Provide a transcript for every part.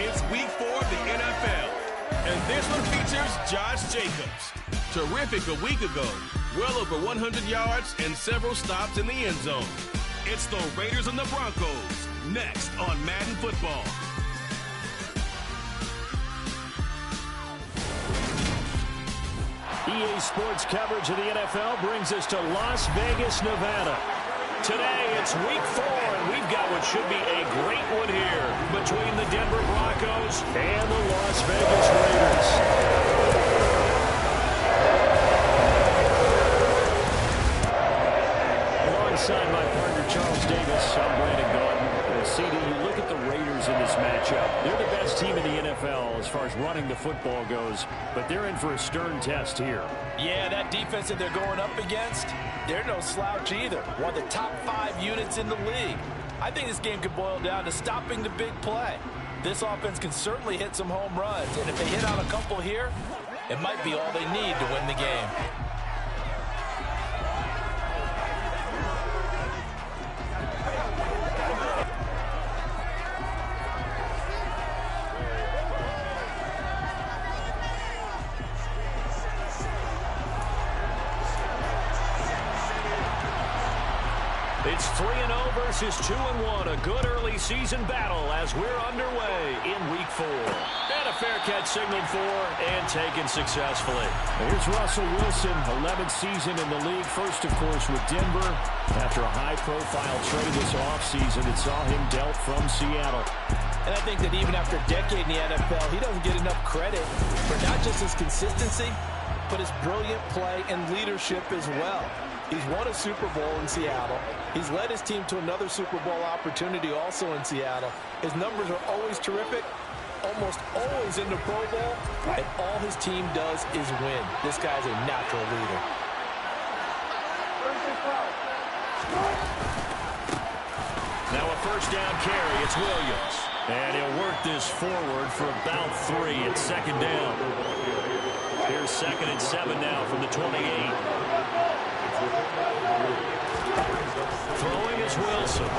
It's week 4 of the NFL, and this one features Josh Jacobs. Terrific a week ago, well over 100 yards and several stops in the end zone. It's the Raiders and the Broncos, next on Madden Football. EA Sports coverage of the NFL brings us to Las Vegas, Nevada. Today, it's week 4, and we've got what should be a great one here between the Denver Broncos and the Las Vegas Raiders. Alongside my partner, Charles Davis, I'm Brandon Gordon. CD, you look at the Raiders in this matchup. They're the best team in the NFL as far as running the football goes, but they're in for a stern test here. Yeah, that defense that they're going up against, they're no slouch either. One of the top 5 units in the league. I think this game could boil down to stopping the big play. This offense can certainly hit some home runs, and if they hit out a couple here, it might be all they need to win the game. It's 3-0 versus 2-1. A good early season battle as we're underway in week 4. And a fair catch signaled for and taken successfully. Here's Russell Wilson, 11th season in the league. First, of course, with Denver. After a high-profile trade this offseason, it saw him dealt from Seattle. And I think that even after a decade in the NFL, he doesn't get enough credit for not just his consistency, but his brilliant play and leadership as well. He's won a Super Bowl in Seattle. He's led his team to another Super Bowl opportunity also in Seattle. His numbers are always terrific, almost always in the Pro Bowl, and all his team does is win. This guy's a natural leader. Now a first down carry. It's Williams. And he'll work this forward for about 3. It's second down. Here's 2nd and 7 now from the 28. Throwing is Wilson.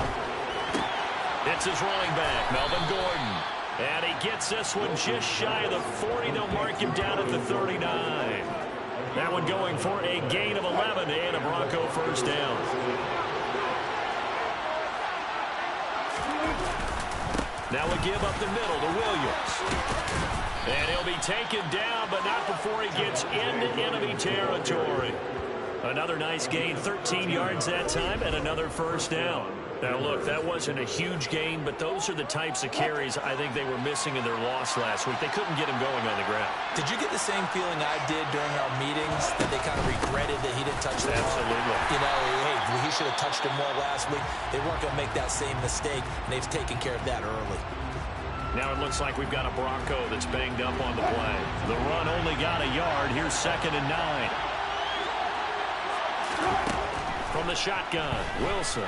It's his running back, Melvin Gordon. And he gets this one just shy of the 40. They'll mark him down at the 39. That one going for a gain of 11 and a Bronco first down. Now a give up the middle to Williams. And he'll be taken down, but not before he gets into enemy territory. Another nice gain, 13 yards that time, and another first down. Now, look, that wasn't a huge gain, but those are the types of carries I think they were missing in their loss last week. They couldn't get him going on the ground. Did you get the same feeling I did during our meetings, that they kind of regretted that he didn't touch the ball? Absolutely. You know, hey, he should have touched him more last week. They weren't going to make that same mistake, and they've taken care of that early. Now it looks like we've got a Bronco that's banged up on the play. The run only got a yard. Here's 2nd and 9. From the shotgun, Wilson.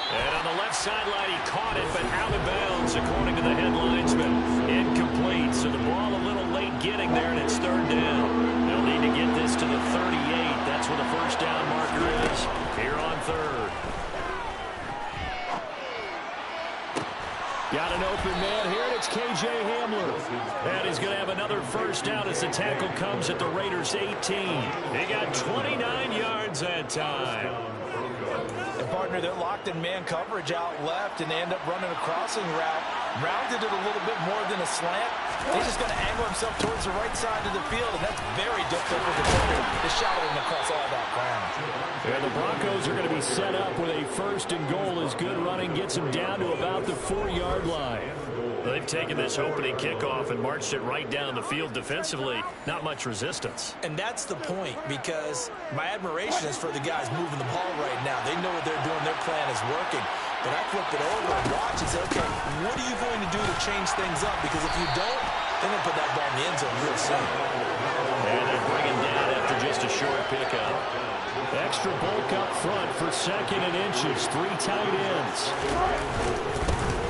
And on the left sideline, he caught it, but out of bounds, according to the head linesman. Incomplete, so the ball a little late getting there, and it's 3rd down. They'll need to get this to the 38. That's where the first down marker is here on 3rd. Got an open man here, and it's K.J. Hamler. And he's going to have another first down as the tackle comes at the Raiders' 18. He got 29 yards that time. And partner, they're locked in man coverage out left, and they end up running a crossing route. Rounded it a little bit more than a slant. He's just going to angle himself towards the right side of the field, and that's very difficult for the defender to shadow him across all that ground. Yeah, the Broncos are going to be set up with a 1st and goal as good running gets him down to about the 4-yard line. They've taken this opening kickoff and marched it right down the field defensively. Not much resistance. And that's the point, because my admiration is for the guys moving the ball right now. They know what they're doing. Their plan is working. But I flip it over and watch and say, okay, what are you going to do to change things up? Because if you don't, they're going to put that ball in the end zone real soon. And they bring him down after just a short pickup. Extra bulk up front for 2nd and inches. 3 tight ends.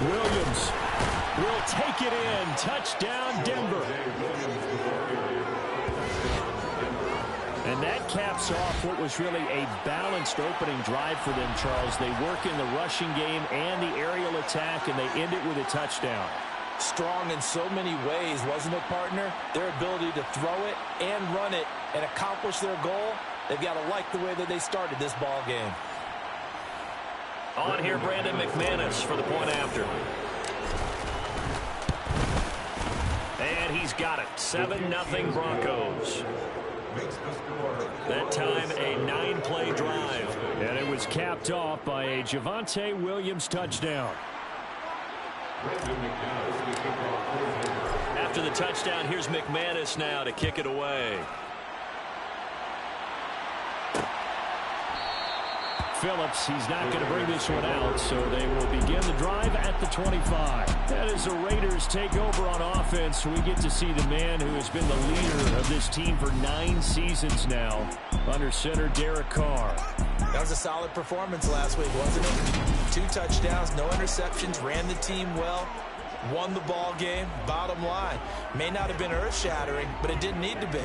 Williams will take it in. Touchdown, Denver. And that caps off what was really a balanced opening drive for them, Charles. They work in the rushing game and the aerial attack, and they end it with a touchdown. Strong in so many ways, wasn't it, partner? Their ability to throw it and run it and accomplish their goal, they've got to like the way that they started this ball game. On here, Brandon McManus for the point after. And he's got it. 7-0 Broncos. That time a 9-play drive. And it was capped off by a Javonte Williams touchdown. After the touchdown, here's McManus now to kick it away. Phillips, he's not going to bring this one out, so they will begin the drive at the 25. That is the Raiders take over on offense. We get to see the man who has been the leader of this team for 9 seasons now, under center Derek Carr. That was a solid performance last week, wasn't it? 2 touchdowns, no interceptions, ran the team well, won the ball game. Bottom line, may not have been earth-shattering, but it didn't need to be.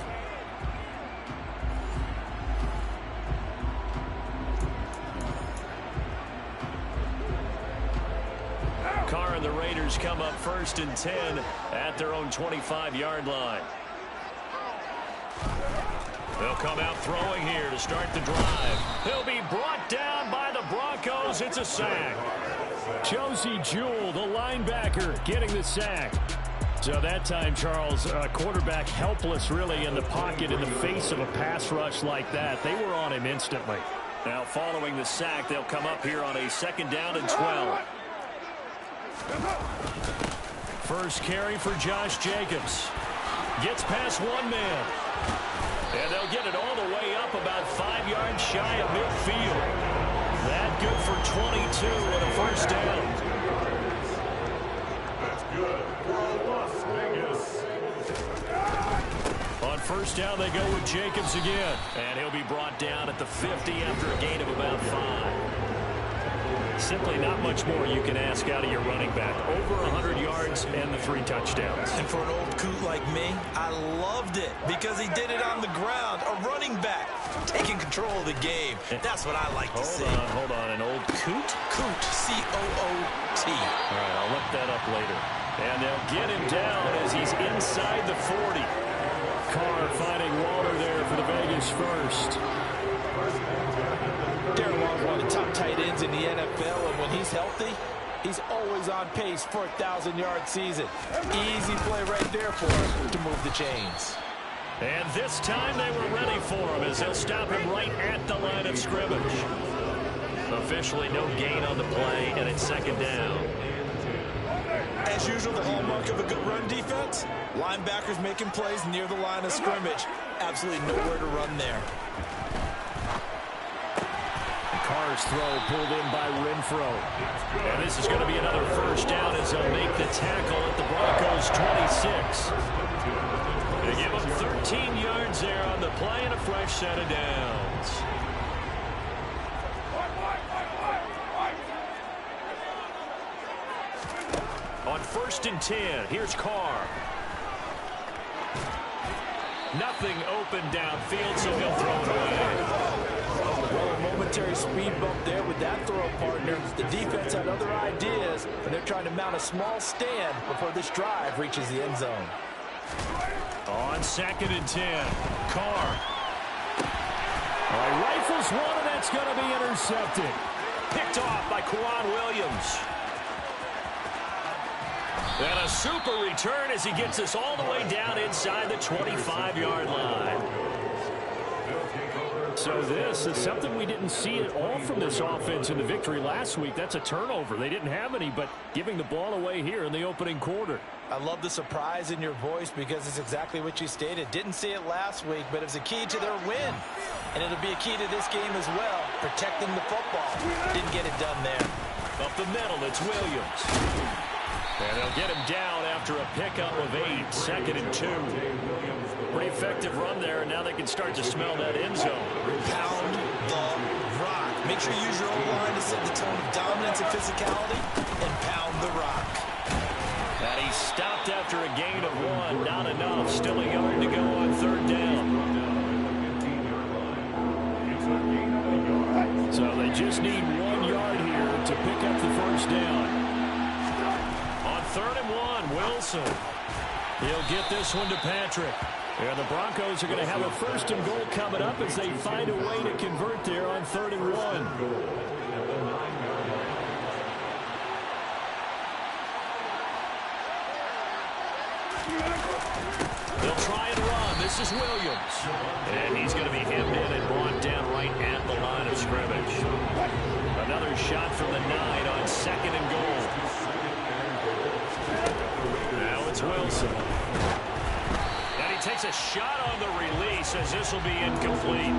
Carr and the Raiders come up 1st and 10 at their own 25-yard line. They'll come out throwing here to start the drive. He'll be brought down by the Broncos. It's a sack. Josie Jewell, the linebacker, getting the sack. So that time, Charles, quarterback helpless really in the pocket in the face of a pass rush like that. They were on him instantly. Now following the sack, they'll come up here on a 2nd down and 12. First carry for Josh Jacobs. Gets past 1 man. And they'll get it all the way up about 5 yards shy of midfield. That good for 22 and a 1st down. That's good for Las Vegas. On 1st down, they go with Jacobs again. And he'll be brought down at the 50 after a gain of about 5. Simply not much more you can ask out of your running back. Over 100 yards and the 3 touchdowns. And for an old coot like me, I loved it because he did it on the ground. A running back taking control of the game. That's what I like to see. Hold on. An old coot? Coot, C-O-O-T. All right, I'll look that up later. And they'll get him down as he's inside the 40. Carr finding Waller there for the Vegas first. Darren Waller's one of the top tight ends in the NFL, and when he's healthy, he's always on pace for a 1,000-yard season. Easy play right there for him to move the chains. And this time they were ready for him as they'll stop him right at the line of scrimmage. Officially no gain on the play, and it's 2nd down. As usual, the hallmark of a good run defense, linebackers making plays near the line of scrimmage. Absolutely nowhere to run there. Carr's throw pulled in by Renfro. And this is going to be another 1st down as they'll make the tackle at the Broncos 26. They give them 13 yards there on the play and a fresh set of downs. On 1st and 10, here's Carr. Nothing open downfield, so he'll throw it away. Well, a momentary speed bump there with that throw, partner. The defense had other ideas, and they're trying to mount a small stand before this drive reaches the end zone. On 2nd and 10, Carr. All right, rifles one, and that's going to be intercepted. Picked off by Quan Williams. And a super return as he gets us all the way down inside the 25-yard line. So this is something we didn't see at all from this offense in the victory last week. That's a turnover. They didn't have any, but giving the ball away here in the opening quarter. I love the surprise in your voice because it's exactly what you stated. Didn't see it last week, but it's a key to their win. And it'll be a key to this game as well, protecting the football. Didn't get it done there. Up the middle, it's Williams. And they'll get him down after a pickup of 8, 2nd and 2. Pretty effective run there, and now they can start to smell that end zone. Pound the rock. Make sure you use your O-line to set the tone of dominance and physicality, and pound the rock. And he stopped after a gain of 1. Not enough. Still a yard to go on 3rd down. So they just need 1 yard here to pick up the first down. On 3rd and 1, Wilson. He'll get this one to Patrick. And the Broncos are going to have a 1st and goal coming up as they find a way to convert there on 3rd and 1. They'll try and run. This is Williams. And he's going to be hemmed in and brought down right at the line of scrimmage. Another shot from the 9 on 2nd and goal. Now it's Wilson. And he takes a shot on the release as this will be incomplete.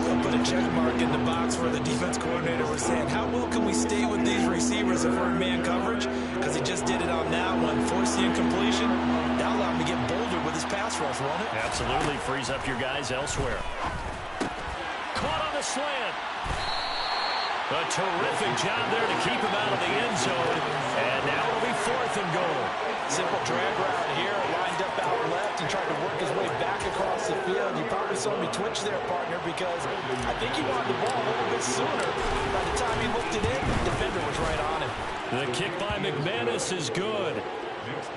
They'll put a check mark in the box where the defense coordinator was saying, how well can we stay with these receivers if we're in man coverage? Because he just did it on that one, forced the incompletion. That'll allow him to get bolder with his pass rush, won't it? Absolutely. Frees up your guys elsewhere. Caught on the slant. A terrific job there to keep him out of the end zone. And now it'll be 4th and goal. Simple drag route here, lined up out left and tried to work his way back across the field. You probably saw me twitch there, partner, because I think he wanted the ball a little bit sooner. By the time he looked it in, the defender was right on him. The kick by McManus is good.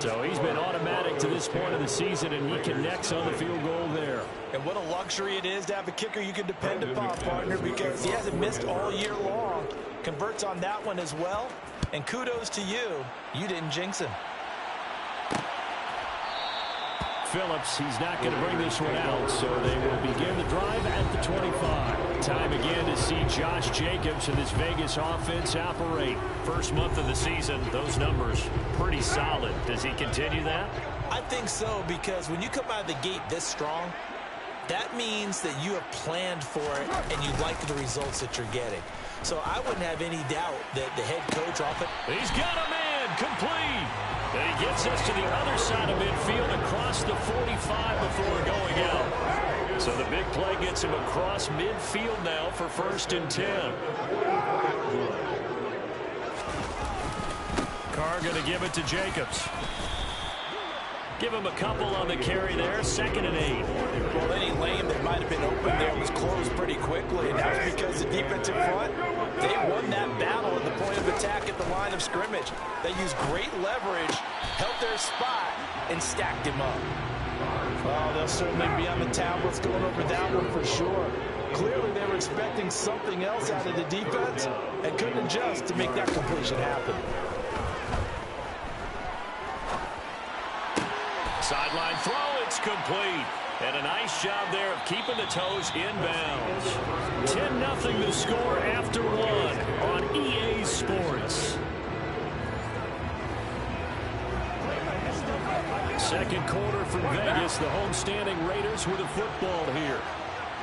So he's been automatic to this point of the season, and he connects on the field goal there. And what a luxury it is to have a kicker you can depend upon, partner, because he hasn't missed all year long. Converts on that one as well. And kudos to you. You didn't jinx him. Phillips, he's not going to bring this one out, so they will begin the drive at the 25. Time again to see Josh Jacobs and this Vegas offense operate. First month of the season, those numbers pretty solid. Does he continue that? I think so, because when you come out of the gate this strong, that means that you have planned for it and you like the results that you're getting. So I wouldn't have any doubt that the head coach often... He's got a man complete. And he gets us to the other side of midfield across the 45 before going out. So the big play gets him across midfield now for 1st and 10. Carr going to give it to Jacobs. Give him a couple on the carry there. 2nd and 8. Well, any lane that might have been open there was closed pretty quickly, and that was because the defensive front, they won that battle at the point of attack at the line of scrimmage. They used great leverage, held their spot, and stacked him up. Oh, they'll certainly be on the tablets going over that one for sure. Clearly, they were expecting something else out of the defense and couldn't adjust to make that completion happen. Sideline throw, it's complete. And a nice job there of keeping the toes inbounds. 10-0 the score after 1 on EA Sports. Second quarter from Vegas. The homestanding Raiders with the football here.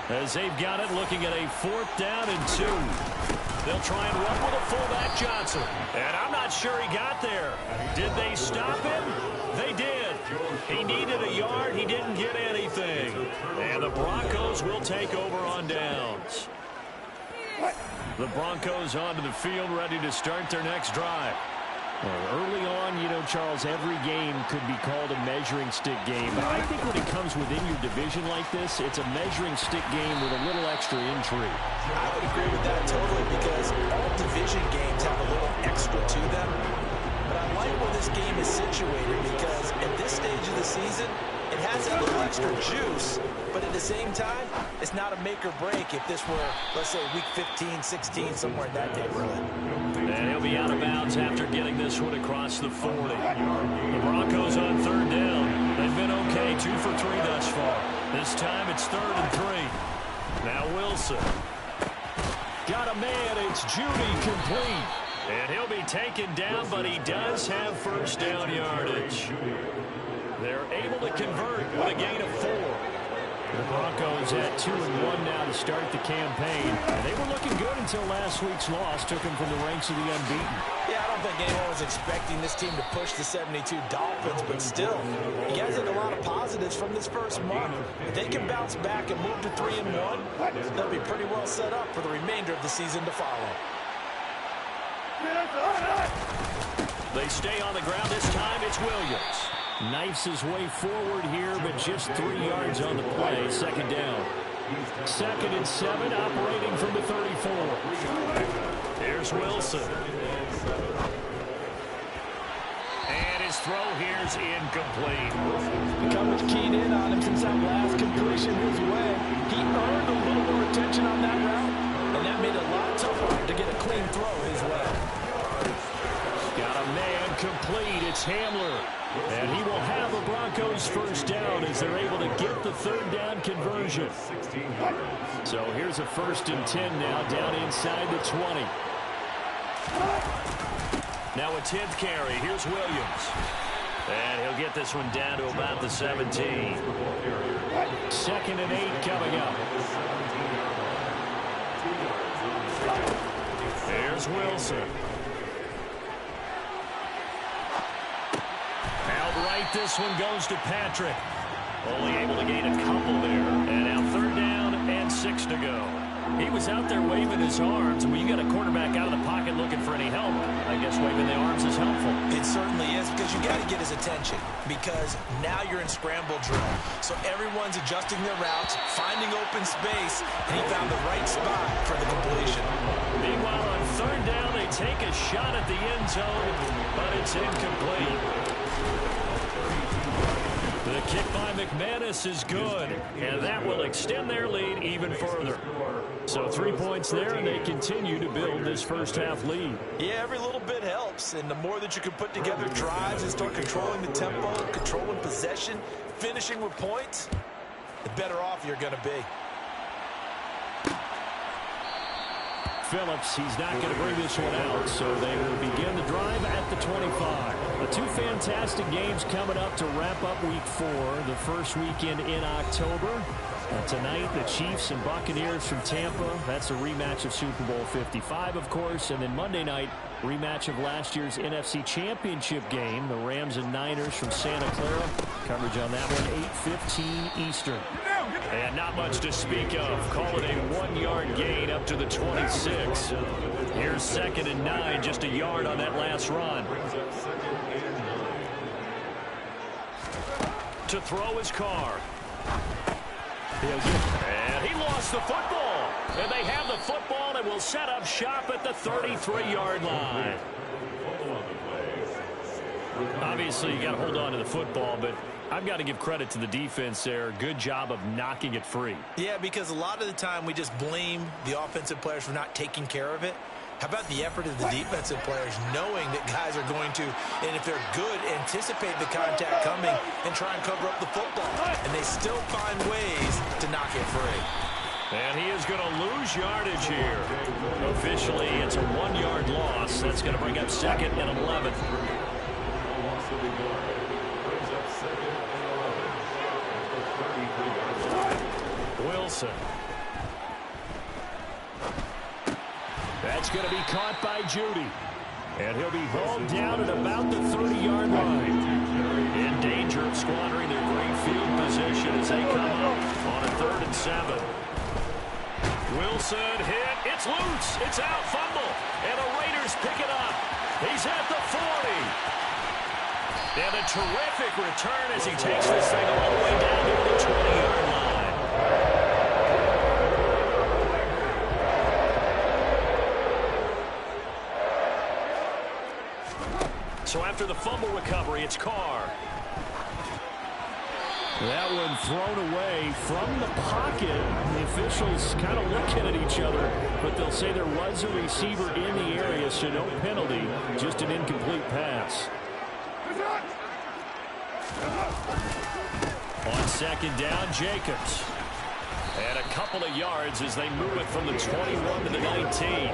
As they've got it, looking at a 4th down and 2. They'll try and run with a fullback, Johnson. And I'm not sure he got there. Did they stop him? They did. He needed a yard. He didn't get anything. And the Broncos will take over on downs. The Broncos onto the field, ready to start their next drive. Well, early on, you know, Charles, every game could be called a measuring stick game. But I think when it comes within your division like this, it's a measuring stick game with a little extra intrigue. I would agree with that totally, because all division games have a little extra to them. But I like where this game is situated, because at this stage of the season, it has a little extra juice, but at the same time, it's not a make or break if this were, let's say, week 15, 16, somewhere in that neighborhood. And he'll be out of bounds after getting this one across the 40. The Broncos on 3rd down. They've been okay, 2 for 3 thus far. This time it's 3rd and 3. Now Wilson. Got a man, it's Judy, complete. And he'll be taken down, but he does have 1st down yardage. They're able to convert with a gain of 4. The Broncos at 2-1 now to start the campaign. And they were looking good until last week's loss took them from the ranks of the unbeaten. Yeah, I don't think anyone was expecting this team to push the 72 Dolphins, but still, you guys had a lot of positives from this first month. If they can bounce back and move to 3-1, they'll be pretty well set up for the remainder of the season to follow. They stay on the ground. This time it's Williams. Knifes his way forward here, but just 3 yards on the play. 2nd down. 2nd and 7, operating from the 34. Here's Wilson. And his throw here's incomplete. The coverage keyed in on him since that last completion his way. He earned a little more attention on that route, and that made it a lot tougher to get a clean throw his way. Got a man complete. It's Hamler. And he will have a Broncos first down as they're able to get the 3rd down conversion. So here's a 1st and 10 now down inside the 20. Now a 10th carry. Here's Williams. And he'll get this one down to about the 17. 2nd and 8 coming up. Here's Wilson. Outright, this one goes to Patrick. Only able to gain a couple there. And now 3rd down and 6 to go. He was out there waving his arms. When you got a quarterback out of the pocket looking for any help, I guess waving the arms is helpful. It certainly is, because you got to get his attention, because now you're in scramble drill. So everyone's adjusting their routes, finding open space, and he found the right spot for the completion. Meanwhile, on 3rd down, they take a shot at the end zone, but it's incomplete. The kick by McManus is good, and that will extend their lead even further. So 3 points there, and they continue to build this first half lead. Yeah, every little bit helps, and the more that you can put together drives and start controlling the tempo, controlling possession, finishing with points, the better off you're going to be. Phillips, he's not going to bring this one out, so they will begin the drive at the 25. Two fantastic games coming up to wrap up Week 4, the first weekend in October. Tonight, the Chiefs and Buccaneers from Tampa. That's a rematch of Super Bowl 55, of course. And then Monday night, rematch of last year's NFC Championship game, the Rams and Niners from Santa Clara. Coverage on that one, 8:15 Eastern. And not much to speak of. Call it a 1-yard gain up to the 26. Here's 2nd and 9, just a yard on that last run. To throw his car. And he lost the football. And they have the football and will set up shop at the 33-yard line. Obviously, you got to hold on to the football, but I've got to give credit to the defense there. Good job of knocking it free. Yeah, because a lot of the time we just blame the offensive players for not taking care of it. How about the effort of the defensive players knowing that guys are going to, and if they're good, anticipate the contact coming and try and cover up the football. And they still find ways to knock it free. And he is going to lose yardage here. Officially, it's a 1-yard loss. That's going to bring up 2nd and 11. Wilson. That's going to be caught by Judy. And he'll be hauled down at about the 30-yard line. In danger of squandering their great field position as they come up on a 3rd and 7. Wilson hit. It's loose. It's out. Fumble. And the Raiders pick it up. He's at the 40. And a terrific return as he takes this thing all the way down to the 20-yard line. So after the fumble recovery, it's Carr. That one thrown away from the pocket. The officials kind of looking at each other, but they'll say there was a receiver in the area, so no penalty, just an incomplete pass. On 2nd down, Jacobs. And a couple of yards as they move it from the 21 to the 19.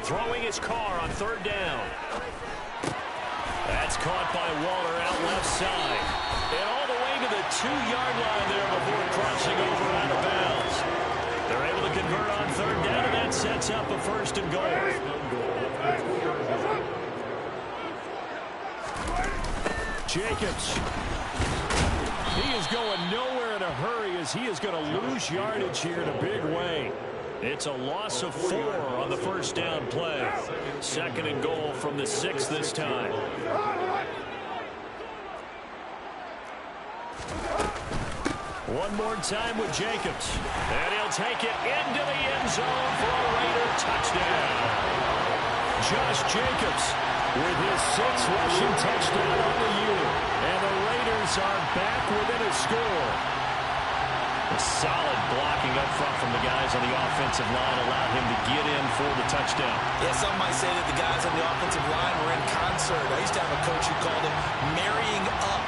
Throwing his car on 3rd down. That's caught by Waller out left side. And all the way to the 2-yard line there before crossing over out of bounds. They're able to convert on 3rd down, and that sets up a 1st and goal. Jacobs. He is going nowhere in a hurry as he is going to lose yardage here in a big way. It's a loss of 4 on the first down play. 2nd and goal from the 6 this time. One more time with Jacobs. And he'll take it into the end zone for a Raider touchdown. Josh Jacobs with his 6th rushing touchdown on the year. And the Raiders are back within a score. A solid blocking up front from the guys on the offensive line allowed him to get in for the touchdown. Yeah, some might say that the guys on the offensive line were in concert. I used to have a coach who called it marrying up,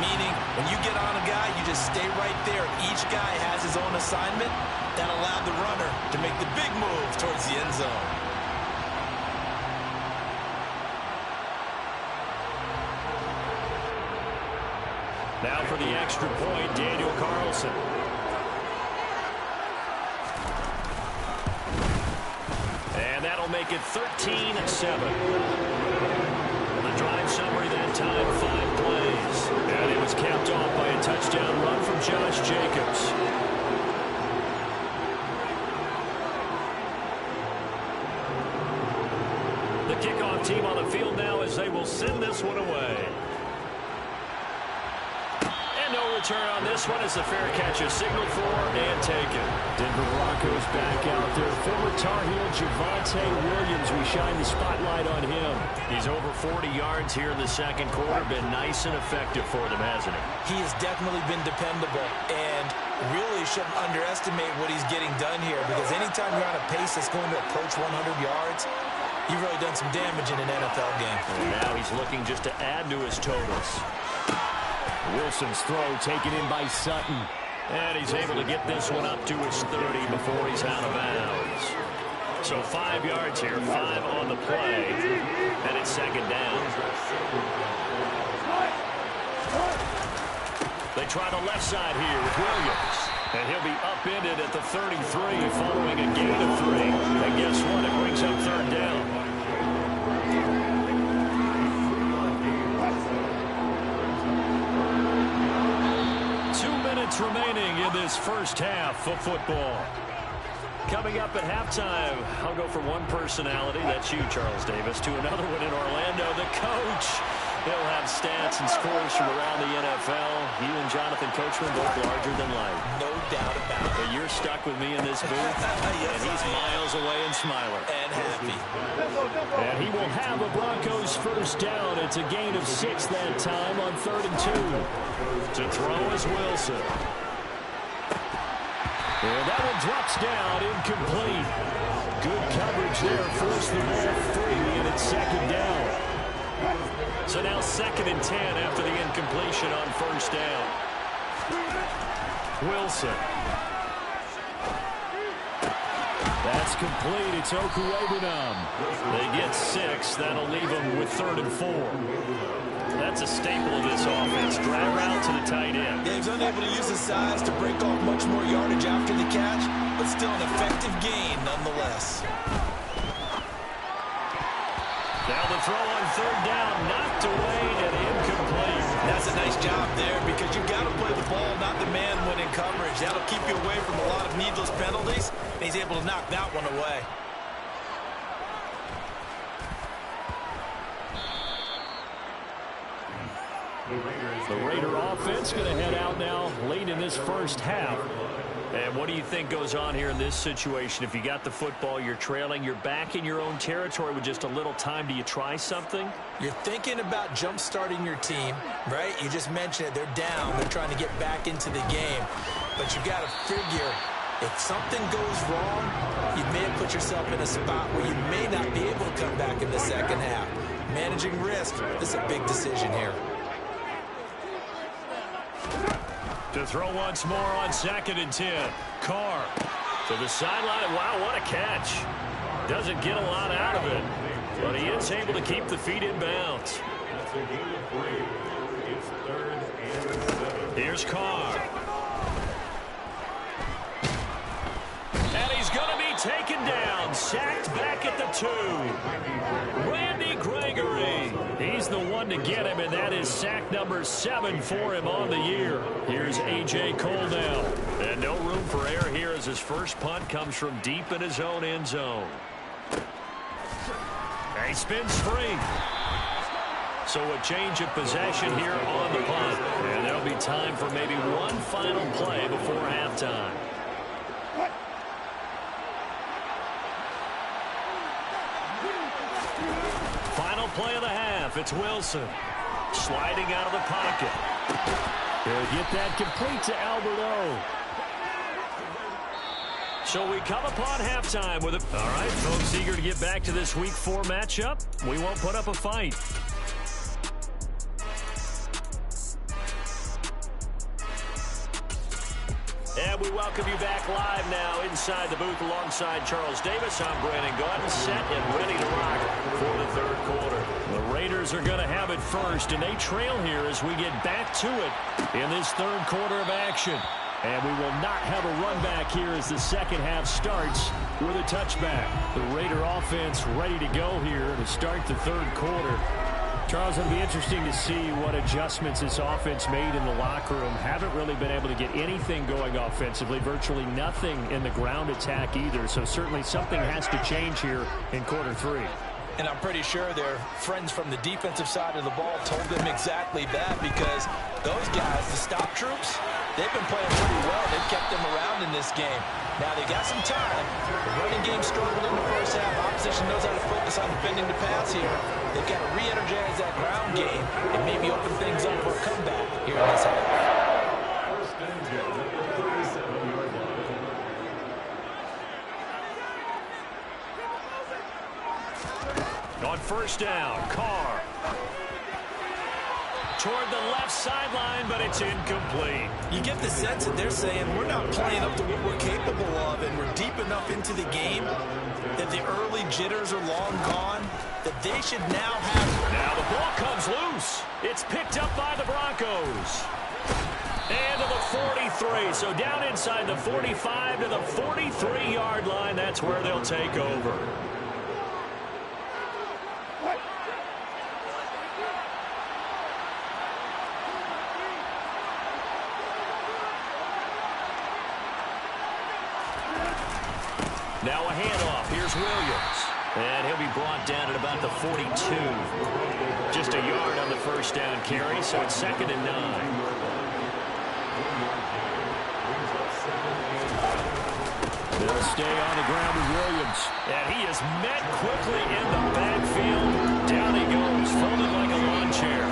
meaning when you get on a guy, you just stay right there. Each guy has his own assignment. That allowed the runner to make the big move towards the end zone. Now for the extra point, Daniel Carlson. And that'll make it 13-7. The drive summary that time, 5 plays. And it was capped off by a touchdown run from Josh Jacobs. The kickoff team on the field now as they will send this one away. No return on this one as the fair catch is signaled for and taken. Denver Broncos back out there. Former Tar Heel Javonte Williams, we shine the spotlight on him. He's over 40 yards here in the second quarter. Been nice and effective for them, hasn't he? He has definitely been dependable and really shouldn't underestimate what he's getting done here, because anytime you're on a pace that's going to approach 100 yards, you've really done some damage in an NFL game. And now he's looking just to add to his totals. Wilson's throw taken in by Sutton. And he's able to get this one up to his 30 before he's out of bounds. So 5 yards here, 5 on the play. And it's 2nd down. They try the left side here with Williams. And he'll be upended at the 33 following a gain of 3. And guess what? It brings up 3rd down. Remaining in this first half of football. Coming up at halftime, I'll go from one personality, that's you, Charles Davis, to another one in Orlando, the coach. He'll have stats and scores from around the NFL. You and Jonathan Coachman both larger than life. No doubt about it. But you're stuck with me in this booth, yes, and he's miles away and smiling. And happy. And he will have a Broncos first down. It's a gain of 6 that time on 3rd and 2. To throw is Wilson. And that one drops down, incomplete. Good coverage there, forced the ball free, and it's 2nd down. So now 2nd and 10 after the incompletion on first down. Wilson. That's complete. It's Okuegbunam. They get 6. That'll leave them with 3rd and 4. That's a staple of this offense. Drag route to the tight end. Yeah, he's unable to use his size to break off much more yardage after the catch, but still an effective gain nonetheless. Now the throw on 3rd down, knocked away and incomplete. That's a nice job there, because you've got to play the ball, not the man when in coverage. That'll keep you away from a lot of needless penalties, and he's able to knock that one away. The Raider offense going to head out now late in this first half. And what do you think goes on here in this situation? If you got the football, you're trailing, you're back in your own territory with just a little time. Do you try something? You're thinking about jump-starting your team, right? You just mentioned it. They're down. They're trying to get back into the game. But you got to figure, if something goes wrong, you may have put yourself in a spot where you may not be able to come back in the second half. Managing risk, this is a big decision here. To throw once more on 2nd and 10. Carr to the sideline. Wow, what a catch. Doesn't get a lot out of it, but he is able to keep the feet in bounds. Here's Carr. And he's going to be taken down. Sacked back at the 2. Randy Gregory. He's the one to get him, and that is sack number 7 for him on the year. Here's A.J. Cole now. And no room for error here as his first punt comes from deep in his own end zone. He spins free. So a change of possession here on the punt. And there'll be time for maybe one final play before halftime. Final play of the half. It's Wilson. Sliding out of the pocket. He'll get that complete to Alberto. So we come upon halftime with it. All right, folks, eager to get back to this Week 4 matchup. We won't put up a fight. And we welcome you back live now inside the booth alongside Charles Davis. I'm Brandon Gaudin, set and ready to rock for the third quarter. The Raiders are going to have it first, and they trail here as we get back to it in this third quarter of action. And we will not have a run back here as the second half starts with a touchback. The Raider offense ready to go here to start the third quarter. Charles, it'll be interesting to see what adjustments this offense made in the locker room. Haven't really been able to get anything going offensively, virtually nothing in the ground attack either. So certainly something has to change here in quarter three. And I'm pretty sure their friends from the defensive side of the ball told them exactly that, because those guys, the stop troops, they've been playing pretty well. They've kept them around in this game. Now they got some time. The running game struggled in the first half. Opposition knows how to focus on defending the pass here. They've got to re-energize that ground game and maybe open things up for a comeback here in this half. On first down, Carr. Toward the left sideline, but it's incomplete. You get the sense that they're saying we're not playing up to what we're capable of, and we're deep enough into the game that the early jitters are long gone, that they should now have... Now the ball comes loose. It's picked up by the Broncos. And to the 43. So down inside the 45 to the 43-yard line. That's where they'll take over. Now a handoff. Here's Williams. And he'll be brought down at about the 42. Just a yard on the first down carry, so it's 2nd and 9. They'll stay on the ground with Williams. And he is met quickly in the backfield. Down he goes, folded like a lawn chair.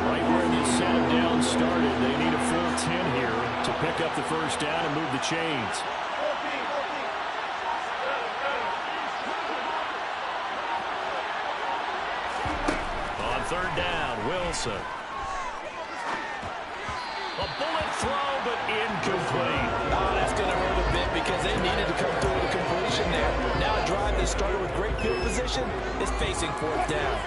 Right where this set him down started, they need a full 10 here to pick up the first down and move the chains. Third down, Wilson. A bullet throw, but incomplete. Oh, that's going to hurt a bit because they needed to come through with a completion there. Now a drive that started with great field position is facing fourth down.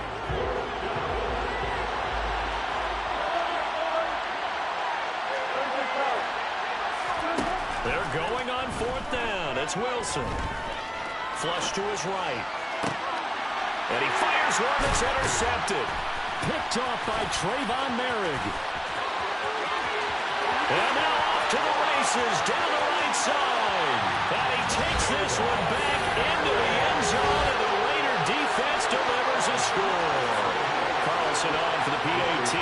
They're going on fourth down. It's Wilson. Flush to his right. And he fires one that's intercepted. Picked off by Trayvon Merrick. And now off to the races down the right side. And he takes this one back into the end zone, and the Raider defense delivers a score. Carlson on for the PAT.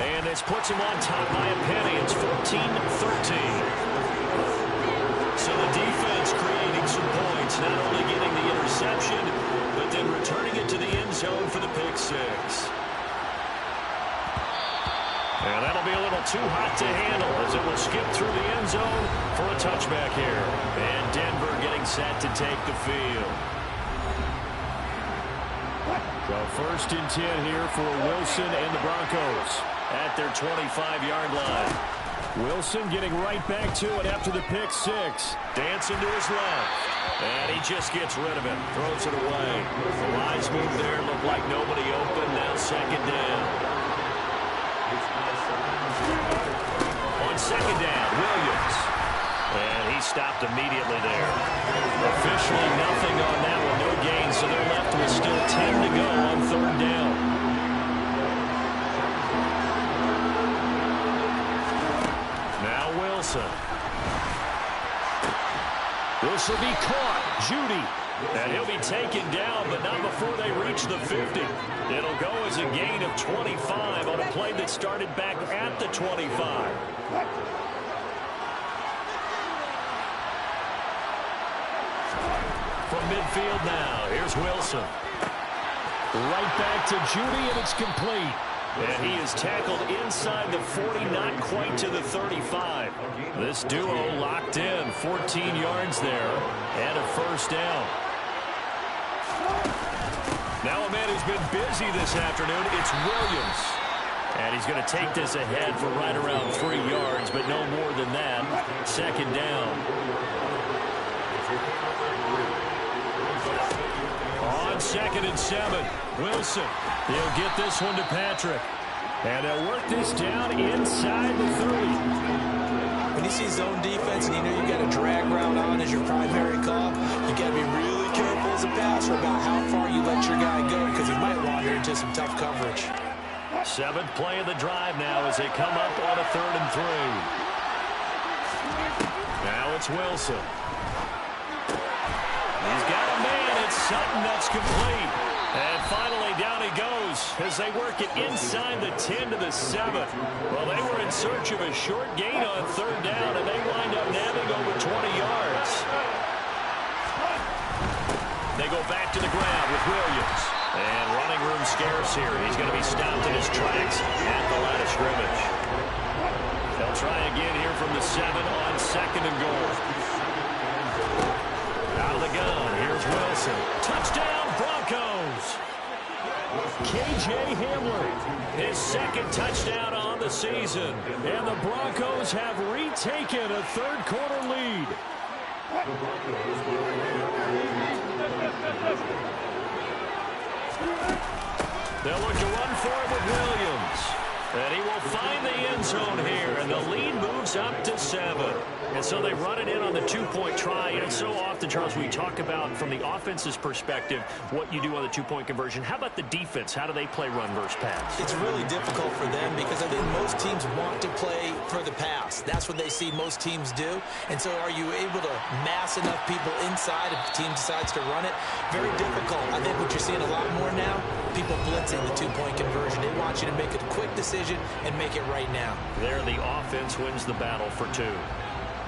And this puts him on top by a penny. It's 14-13. So the defense creating some points, not only getting the interception, but then returning it to the end zone for the pick six. And that'll be a little too hot to handle as it will skip through the end zone for a touchback here. And Denver getting set to take the field. So 1st and 10 here for Wilson and the Broncos at their 25-yard line. Wilson getting right back to it after the pick six. Dancing to his left. And he just gets rid of it. Throws it away. The lines move there. Looked like nobody open. Now 2nd down. On 2nd down, Williams. And he stopped immediately there. Officially nothing on that one. No gain. So they're left with still 10 to go on 3rd down. Wilson. This will be caught. Judy. And he'll be taken down, but not before they reach the 50. It'll go as a gain of 25 on a play that started back at the 25. From midfield now, here's Wilson. Right back to Judy, and it's complete. And he is tackled inside the 40, not quite to the 35. This duo locked in, 14 yards there, and a first down. Now a man who's been busy this afternoon, it's Williams. And he's going to take this ahead for right around 3 yards, but no more than that. Second down. On 2nd and 7, Wilson. He'll get this one to Patrick. And they'll work this down inside the 30. When you see zone defense and you know you've got a drag route on as your primary call, you got to be really careful as a passer about how far you let your guy go because he might wander into some tough coverage. 7th play of the drive now as they come up on a 3rd and 3. Now it's Wilson. He's got a man. It's Sutton. That's complete. And finally down he goes as they work it inside the 10 to the 7. Well, they were in search of a short gain on 3rd down, and they wind up nabbing over 20 yards. They go back to the ground with Williams. And running room scarce here. He's going to be stopped in his tracks at the line of scrimmage. They'll try again here from the 7 on 2nd and goal. Out of the gun, here's Wilson. Touchdown, Broncos! K.J. Hamler, his 2nd touchdown on the season. And the Broncos have retaken a 3rd quarter lead. They'll look to run for it with Williams. And he will find the end zone here, and the lead moves up to 7. And so they run it in on the 2-point try. And so often, Charles, we talk about from the offense's perspective what you do on the 2-point conversion. How about the defense? How do they play run versus pass? It's really difficult for them because I think most teams want to play for the pass. That's what they see most teams do. And so are you able to mass enough people inside if the team decides to run it? Very difficult. I think what you're seeing a lot more now, people blitzing the 2-point conversion. They want you to make a quick decision and make it right now. There, the offense wins the battle for 2.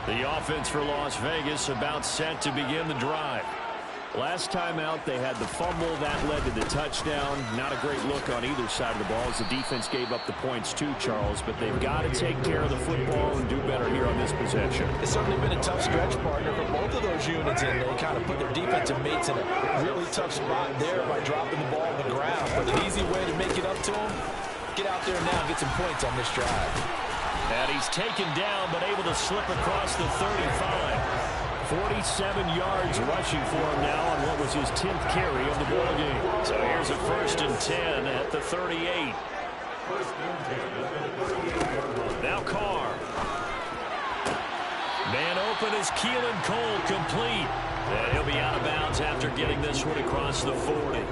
The offense for Las Vegas about set to begin the drive. Last time out, they had the fumble. That led to the touchdown. Not a great look on either side of the ball as the defense gave up the points too, Charles. But they've got to take care of the football and do better here on this possession. It's certainly been a tough stretch, partner, for both of those units, and they kind of put their defensive mates in a really tough spot there by dropping the ball on the ground. But an easy way to make it up to them, get out there now and get some points on this drive. And he's taken down but able to slip across the 35. 47 yards rushing for him now on what was his 10th carry of the ball game. So here's a 1st and 10 at the 38. Now Carr. Man open is Keelan Cole, complete. And he'll be out of bounds after getting this one across the 40.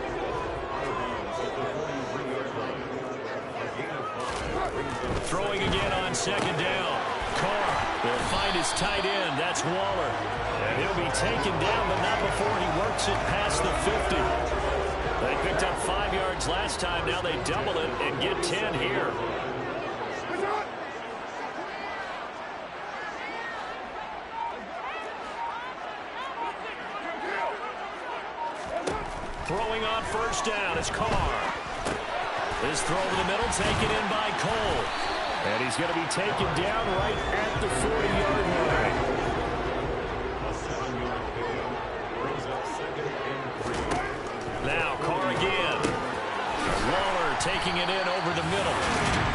Throwing again on 2nd down. Carr will find his tight end. That's Waller. And he'll be taken down, but not before he works it past the 50. They picked up 5 yards last time. Now they double it and get 10 here. Throwing on 1st down is Carr. His throw over the middle taken in by Cole. And he's going to be taken down right at the 40-yard line. Now Carr again. Waller taking it in over the middle.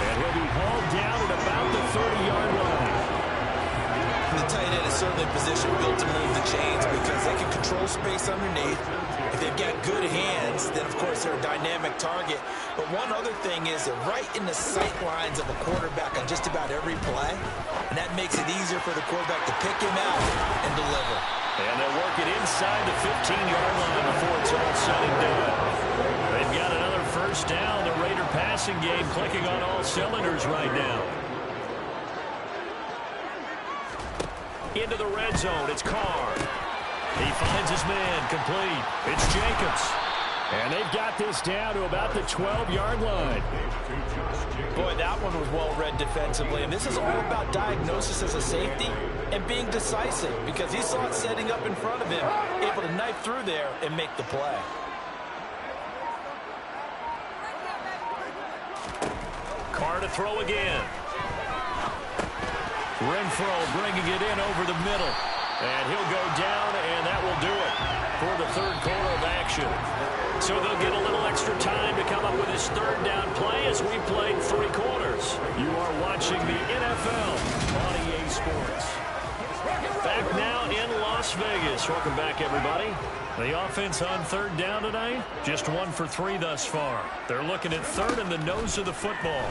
And he'll be hauled down at about the 30-yard line. The tight end is certainly a position built to move the chains because they can control space underneath. If they've got good hands, then of course they're a dynamic target. But one other thing is they're right in the sight lines of a quarterback on just about every play. And that makes it easier for the quarterback to pick him out and deliver. And they'll work it inside the 15-yard line before it's all said and done. They've got another 1st down. The Raider passing game clicking on all cylinders right now. into the red zone. It's Carr. He finds his man, complete. It's Jacobs. And they've got this down to about the 12-yard line. Boy, that one was well-read defensively. And this is all about diagnosis as a safety and being decisive, because he saw it setting up in front of him, able to knife through there and make the play. Carr to throw again. Renfro bringing it in over the middle. And he'll go down, and that will do it for the third quarter of action. So they'll get a little extra time to come up with his third down play as we played 3 quarters. You are watching the NFL on EA Sports. Back now in Las Vegas. Welcome back, everybody. The offense on third down tonight, just 1 for 3 thus far. They're looking at third in the nose of the football.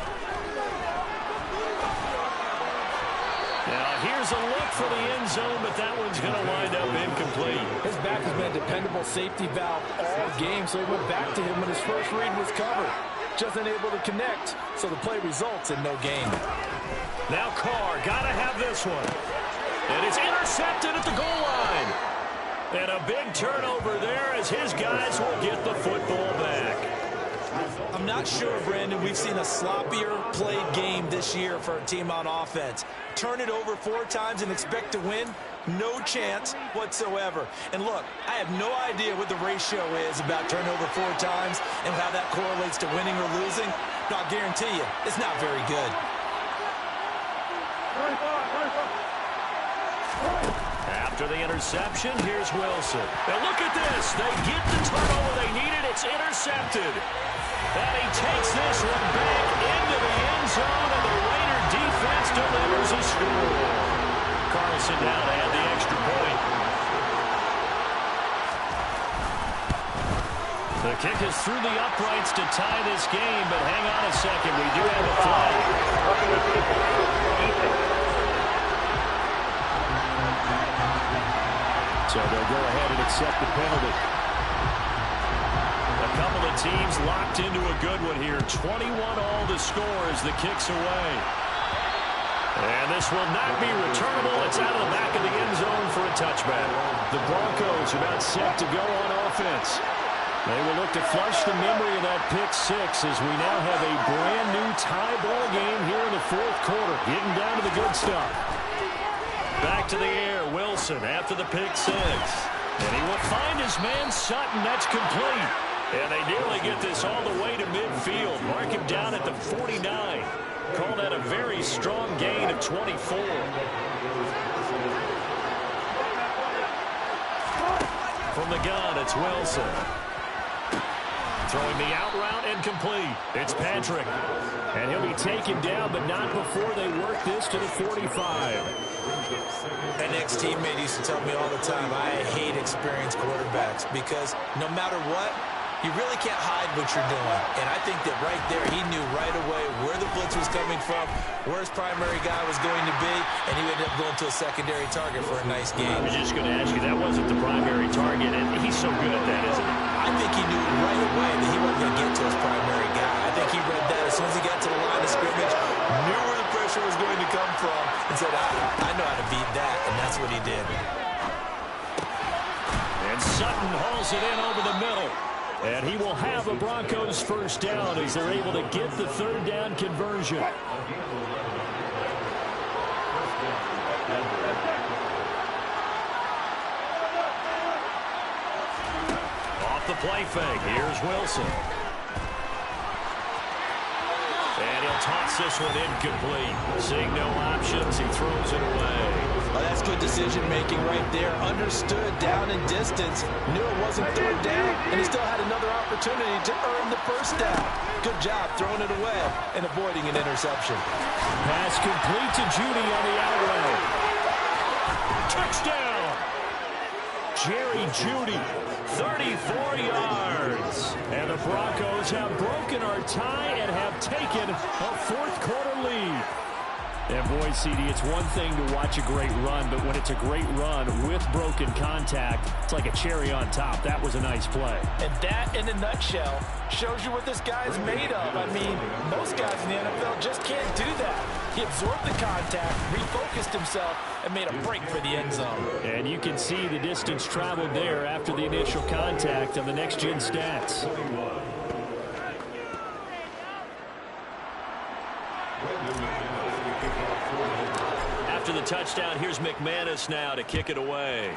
Now, here's a look for the end zone, but that one's going to wind up incomplete. His back has been a dependable safety valve all game, so he went back to him when his first read was covered. Just unable to connect, so the play results in no gain. Now Carr, got to have this one. And it's intercepted at the goal line. And a big turnover there as his guys will get the football back. I'm not sure, Brandon, we've seen a sloppier played game this year for a team on offense. Turn it over 4 times and expect to win? No chance whatsoever. And look, I have no idea what the ratio is about turnover 4 times and how that correlates to winning or losing. But I'll guarantee you, it's not very good. After the interception, here's Wilson. Now look at this. They get the turnover they needed. It's intercepted. And he takes this one back into the end zone, and the Raider defense delivers a score. Carlson now to add the extra point. The kick is through the uprights to tie this game, but hang on a second. We do have a flag. So they'll go ahead and accept the penalty. A couple of teams locked into a good one here. 21 all the score as the kick's away. And this will not be returnable. It's out of the back of the end zone for a touchback. The Broncos about set to go on offense. They will look to flush the memory of that pick-6 as we now have a brand-new tie ball game here in the 4th quarter. Getting down to the good stuff. Back to the air, Wilson after the pick-6. And he will find his man Sutton. That's complete. And they nearly get this all the way to midfield. Mark him down at the 49. Call that a very strong gain of 24. From the gun, it's Wilson. Throwing the out route and complete. It's Patrick. And he'll be taken down, but not before they work this to the 45. An ex-teammate used to tell me all the time, I hate experienced quarterbacks because no matter what, you really can't hide what you're doing. And I think that right there, he knew right away where the blitz was coming from, where his primary guy was going to be, and he ended up going to a secondary target for a nice game. I was just going to ask you, that wasn't the primary target, and he's so good at that, isn't he? I think he knew right away that he wasn't going to get to his primary guy. I think he read that as soon as he got to the line of scrimmage, knew where the pressure was going to come from, and said, I know how to beat that, and that's what he did. And Sutton hauls it in over the middle. And he will have a Broncos first down as they're able to get the third down conversion. Off the play fake, here's Wilson. And he'll toss this one incomplete. Seeing no options, he throws it away. Well, that's good decision-making right there. Understood down and distance. Knew it wasn't third down, and he still had another opportunity to earn the first down. Good job throwing it away and avoiding an interception. Pass complete to Judy on the out route. Touchdown! Jerry Judy, 34 yards. And the Broncos have broken our tie and have taken a 4th quarter lead. And boy, CD, it's one thing to watch a great run, but when it's a great run with broken contact, it's like a cherry on top. That was a nice play. And that, in a nutshell, shows you what this guy's made of. I mean, most guys in the NFL just can't do that. He absorbed the contact, refocused himself, and made a break for the end zone. And you can see the distance traveled there after the initial contact on the next-gen stats. After the touchdown, here's McManus now to kick it away.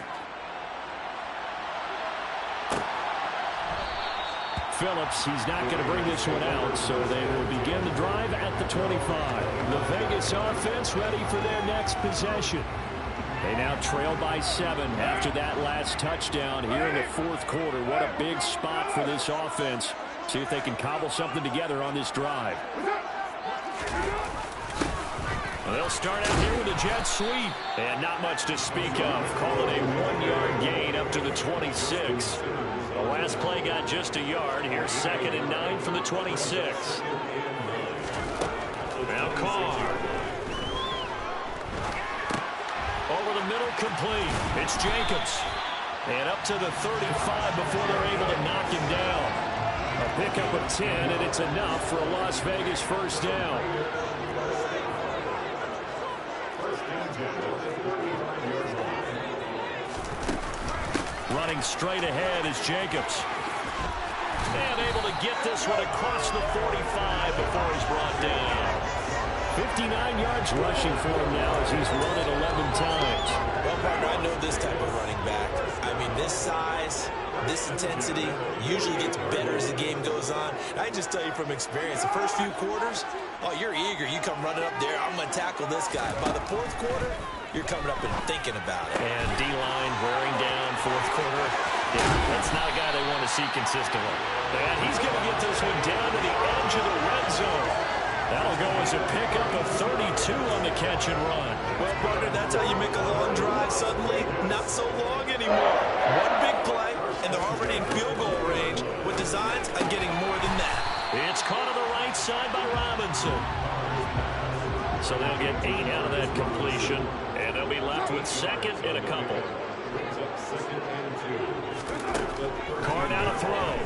Phillips, he's not going to bring this one out, so they will begin the drive at the 25. The Vegas offense ready for their next possession. They now trail by 7 after that last touchdown here in the fourth quarter. What a big spot for this offense. See if they can cobble something together on this drive. They'll start out here with a jet sweep. And not much to speak of. Call it a 1-yard gain up to the 26. The last play got just a yard. Here's 2nd and 9 from the 26. Now Carr. Over the middle, complete. It's Jacobs. And up to the 35 before they're able to knock him down. A pickup of 10, and it's enough for a Las Vegas first down. Running straight ahead is Jacobs. And able to get this one across the 45 before he's brought down. 59 yards rushing for him now as he's run it 11 times. Well, partner, I know this type of running back. I mean, this size, this intensity usually gets better as the game goes on. I just tell you from experience, the first few quarters, oh, you're eager. You come running up there, I'm going to tackle this guy. By the fourth quarter, you're coming up and thinking about it. And D-line wearing down fourth quarter. Yeah, that's not a guy they want to see consistently. And he's going to get this one down to the edge of the red zone. That'll go as a pickup of 32 on the catch and run. Well, partner, that's how you make a long drive suddenly not so long anymore. One big play, and they're already in field goal range with designs on getting more than that. It's caught on the right side by Robinson. So they'll get 8 out of that completion, and they'll be left with 2nd and a couple. Carr now to throw.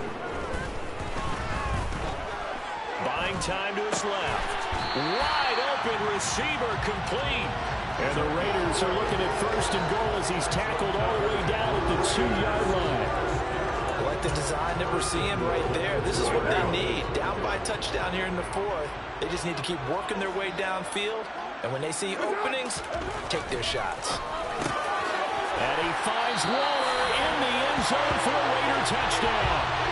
Buying time to his left. Wide open receiver, complete. And the Raiders are looking at 1st and goal as he's tackled all the way down at the 2-yard line. I like the design that we're seeing right there. This is what they need. Down by touchdown here in the 4th. They just need to keep working their way downfield. And when they see openings, take their shots. And he finds Waller in the end zone for a Raider touchdown.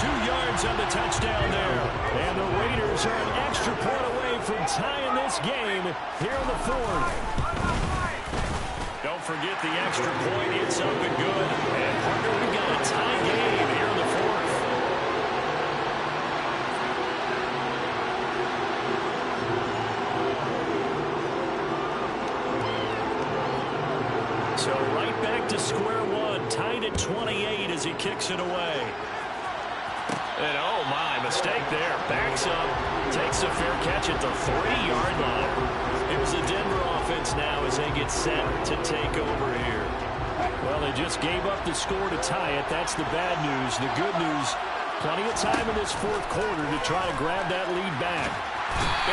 2 yards on the touchdown there. And the Raiders are an extra point away from tying this game here in the 4th. Don't forget the extra point. It's up and good. And partner, we've got a tie game here in the 4th. So right back to square one. Tied at 28 as he kicks it away. And oh my, mistake there. Backs up, takes a fair catch at the 3-yard line. It was the Denver offense now as they get set to take over here. Well, they just gave up the score to tie it. That's the bad news. The good news, plenty of time in this 4th quarter to try to grab that lead back.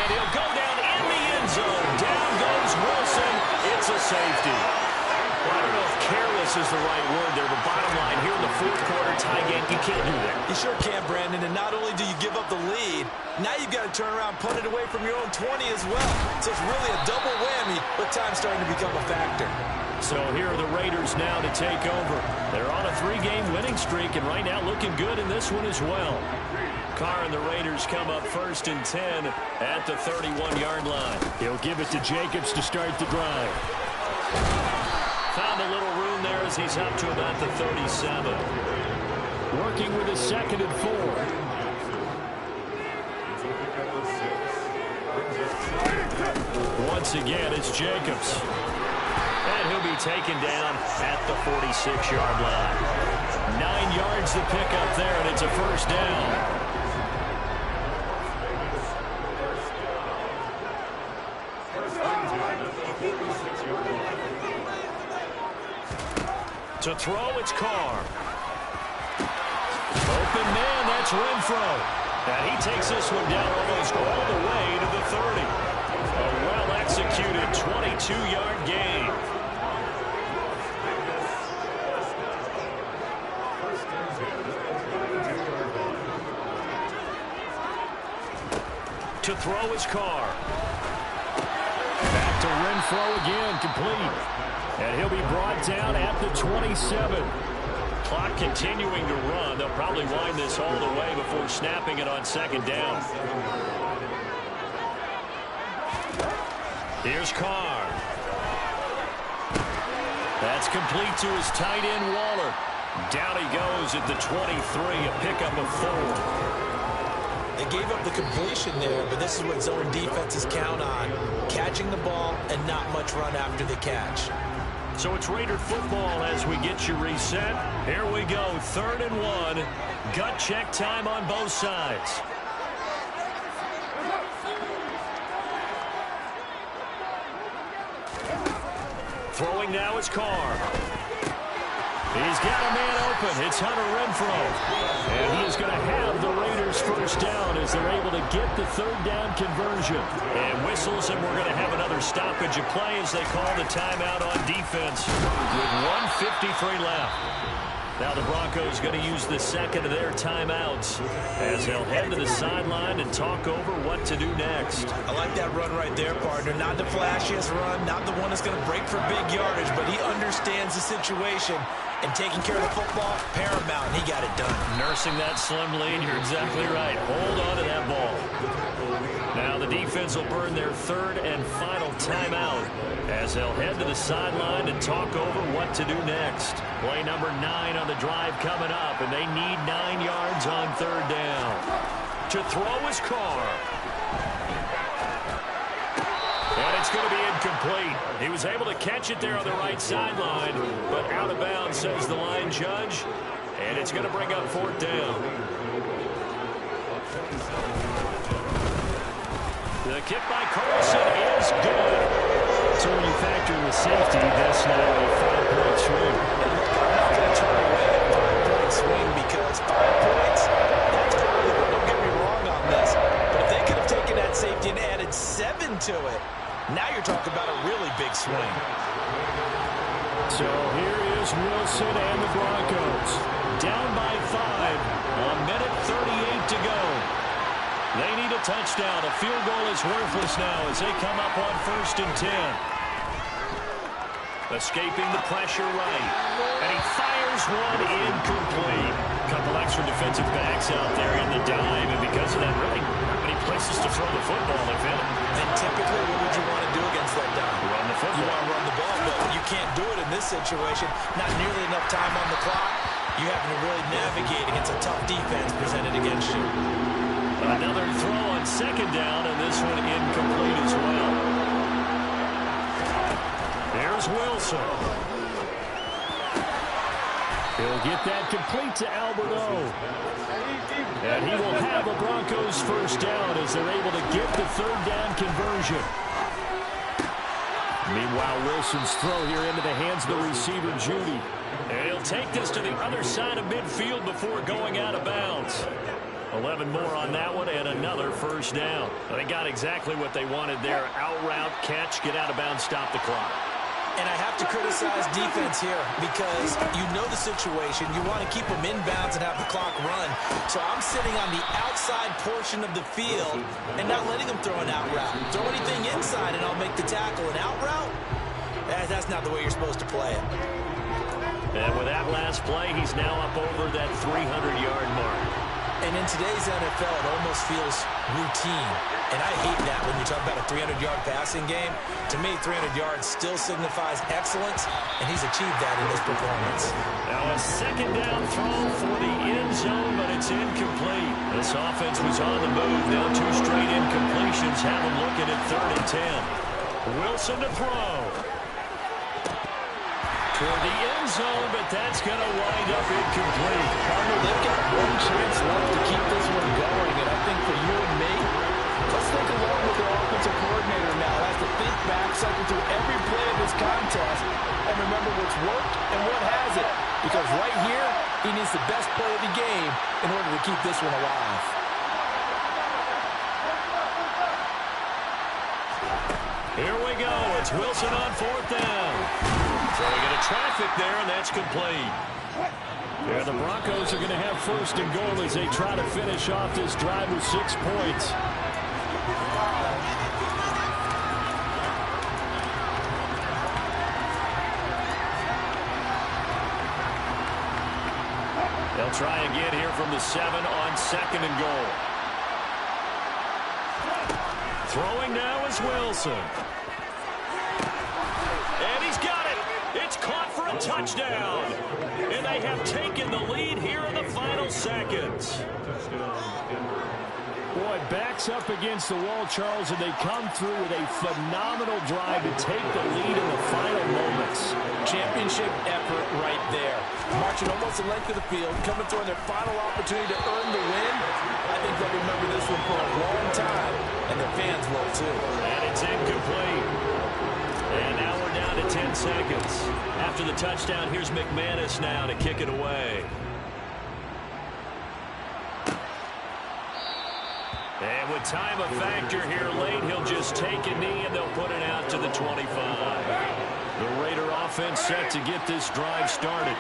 And he'll go down in the end zone. Down goes Wilson. It's a safety. Well, I don't know if careless is the right word there, but bottom line, here in the 4th quarter tie game, you can't do that. You sure can, Brandon, and not only do you give up the lead, now you've got to turn around and punt it away from your own 20 as well. So it's really a double whammy, but time's starting to become a factor. So here are the Raiders now to take over. They're on a 3-game winning streak, and right now looking good in this one as well. Carr and the Raiders come up 1st and 10 at the 31-yard line. He'll give it to Jacobs to start the drive. Found a little room there as he's up to about the 37. Working with a 2nd and 4. Once again, it's Jacobs. And he'll be taken down at the 46-yard line. 9 yards to pick up there, and it's a first down. To throw, it's Carr. Open man, that's Renfro. And he takes this one down almost all the way to the 30. A well-executed 22-yard gain. To throw his car. Back to Renfro again, complete. And he'll be brought down at the 27. Clock continuing to run. They'll probably wind this all the way before snapping it on second down. Here's Carr. That's complete to his tight end, Waller. Down he goes at the 23, a pickup of 4. They gave up the completion there, but this is what zone defenses count on. Catching the ball and not much run after the catch. So it's Raider football as we get you reset. Here we go, 3rd and 1. Gut check time on both sides. Throwing now is Carr. He's got a man open. It's Hunter Renfro. And he is going to have the Raiders first down as they're able to get the 3rd down conversion. And whistles, and we're going to have another stoppage of play as they call the timeout on defense with 1:53 left. Now the Broncos going to use the second of their timeouts as they'll head to the sideline and talk over what to do next. I like that run right there, partner. Not the flashiest run, not the one that's going to break for big yardage, but he understands the situation. And taking care of the football, paramount, and he got it done. Nursing that slim lead, you're exactly right. Hold on to that ball. Now the defense will burn their 3rd and final timeout as they'll head to the sideline and talk over what to do next. Play number 9 on the drive coming up, and they need 9 yards on 3rd down. To throw his Carr. And it's going to be incomplete. He was able to catch it there on the right sideline, but out of bounds, says the line judge. And it's going to bring up 4th down. The kick by Carlson is good. So when you factor in the safety, that's now a 5-point swing. And look, I'm not going to turn away that 5-point swing because 5 points, that's valuable. Don't get me wrong on this. But if they could have taken that safety and added 7 to it, now you're talking about a really big swing. So here is Wilson and the Broncos. Down by 5. A minute 38 to go. They need a touchdown. A field goal is worthless now as they come up on 1st and 10. Escaping the pressure right. And he fires one incomplete. Couple extra defensive backs out there in the dime. And because of that, really not many places to throw the football if in it. And typically, what would you want to do against that dime? Run the football. You want to run the ball, but you can't do it in this situation. Not nearly enough time on the clock. You have to really navigate against a tough defense presented against you. Another throw on 2nd down, and this one incomplete as well. There's Wilson. He'll get that complete to Alberto. And he will have a Broncos first down as they're able to get the 3rd down conversion. Meanwhile, Wilson's throw here into the hands of the receiver, Judy. And he'll take this to the other side of midfield before going out of bounds. 11 more on that one and another first down. They got exactly what they wanted there. Out route, catch, get out of bounds, stop the clock. And I have to criticize defense here because you know the situation. You want to keep them inbounds and have the clock run. So I'm sitting on the outside portion of the field and not letting them throw an out route. Throw anything inside and I'll make the tackle. An out route? That's not the way you're supposed to play it. And with that last play, he's now up over that 300-yard mark. And in today's NFL, it almost feels routine. And I hate that when you talk about a 300-yard passing game. To me, 300 yards still signifies excellence, and he's achieved that in this performance. Now a 2nd down throw for the end zone, but it's incomplete. This offense was on the move. Now 2 straight incompletions have them looking at 3rd and 10. Wilson to throw. Toward the end zone, but that's going to wind up incomplete. They've got one chance left to keep this one going, and I think for you and me, let's think along with their offensive coordinator now. Has to think back, cycle through every play of this contest, and remember what's worked and what hasn't. Because right here, he needs the best play of the game in order to keep this one alive. Here we go. It's Wilson on fourth down. Throwing into traffic there, and that's complete. Yeah, the Broncos are going to have first and goal as they try to finish off this drive with 6 points. They'll try again here from the 7 on second and goal. Throwing now is Wilson. And he's got it. It's caught for a touchdown. And they have taken the lead here in the final seconds. Boy, backs up against the wall, Charles, and they come through with a phenomenal drive to take the lead in the final moments. Championship effort right there. Marching almost the length of the field, coming through on their final opportunity to earn the win. I think they'll remember this one for a long time, and their fans will too. And it's incomplete. And now we're down to 10 seconds. After the touchdown, here's McManus now to kick it away. And with time a factor here late, he'll just take a knee and they'll put it out to the 25. The Raider offense set to get this drive started.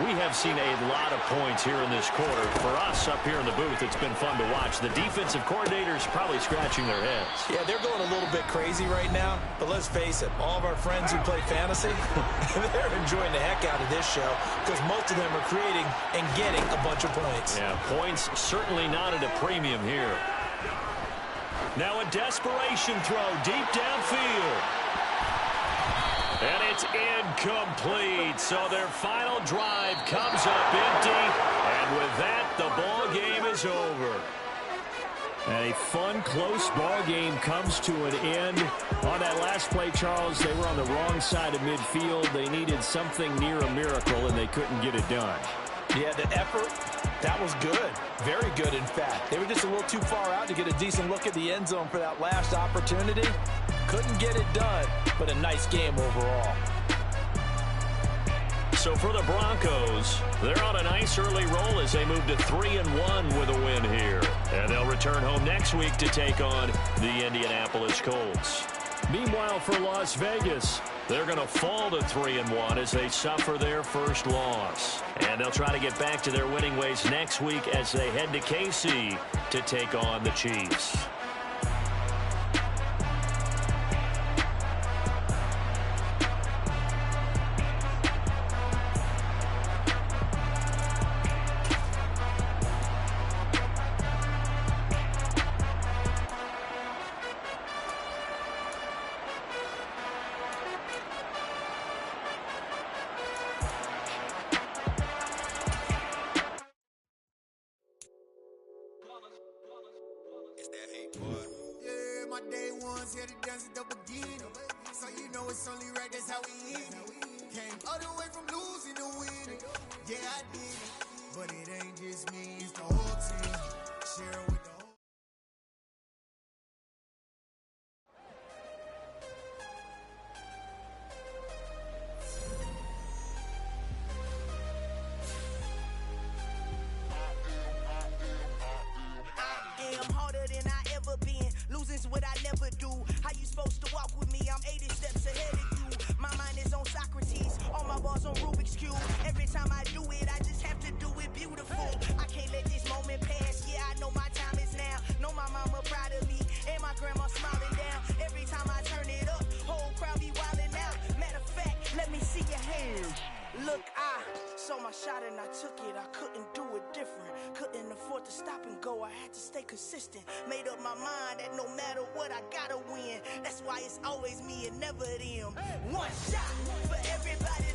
We have seen a lot of points here in this quarter. For us up here in the booth, it's been fun to watch. The defensive coordinators probably scratching their heads. Yeah, they're going a little bit crazy right now. But let's face it, all of our friends who play fantasy, they're enjoying the heck out of this show because most of them are creating and getting a bunch of points. Yeah, points certainly not at a premium here. Now a desperation throw deep downfield. And it's incomplete. So their final drive comes up empty. And with that, the ball game is over. A fun, close ball game comes to an end. On that last play, Charles, they were on the wrong side of midfield. They needed something near a miracle, and they couldn't get it done. Yeah, the effort, that was good. Very good, in fact. They were just a little too far out to get a decent look at the end zone for that last opportunity. Couldn't get it done, but a nice game overall. So for the Broncos, they're on a nice early roll as they move to 3-1 with a win here. And they'll return home next week to take on the Indianapolis Colts. Meanwhile, for Las Vegas, they're going to fall to 3-1 as they suffer their first loss. And they'll try to get back to their winning ways next week as they head to KC to take on the Chiefs. Yeah, my day ones here to dance at the beginning. So you know it's only right, that's how we eat it. Came all the way from losing to winning. Yeah, I did it. But it ain't just me, it's the whole team. Share with the whole. I'm harder than I ever been. Losing's what I never do. How you supposed to walk with me? I'm 80 steps ahead of you. My mind is on Socrates. All my balls on Rubik's Cube. Every time I do it, I just have to do it beautiful. I can't let this moment pass. Yeah, I know my time is now. Know my mama proud of me. And my grandma smiling down. Every time I turn it up, whole crowd be wildin' out. Matter of fact, let me see your hands. Look, I saw my shot and I took it. I couldn't do it different. Couldn't afford to stop and go. I had to stay consistent. Made up my mind that no matter what, I gotta win. That's why it's always me and never them. One shot for everybody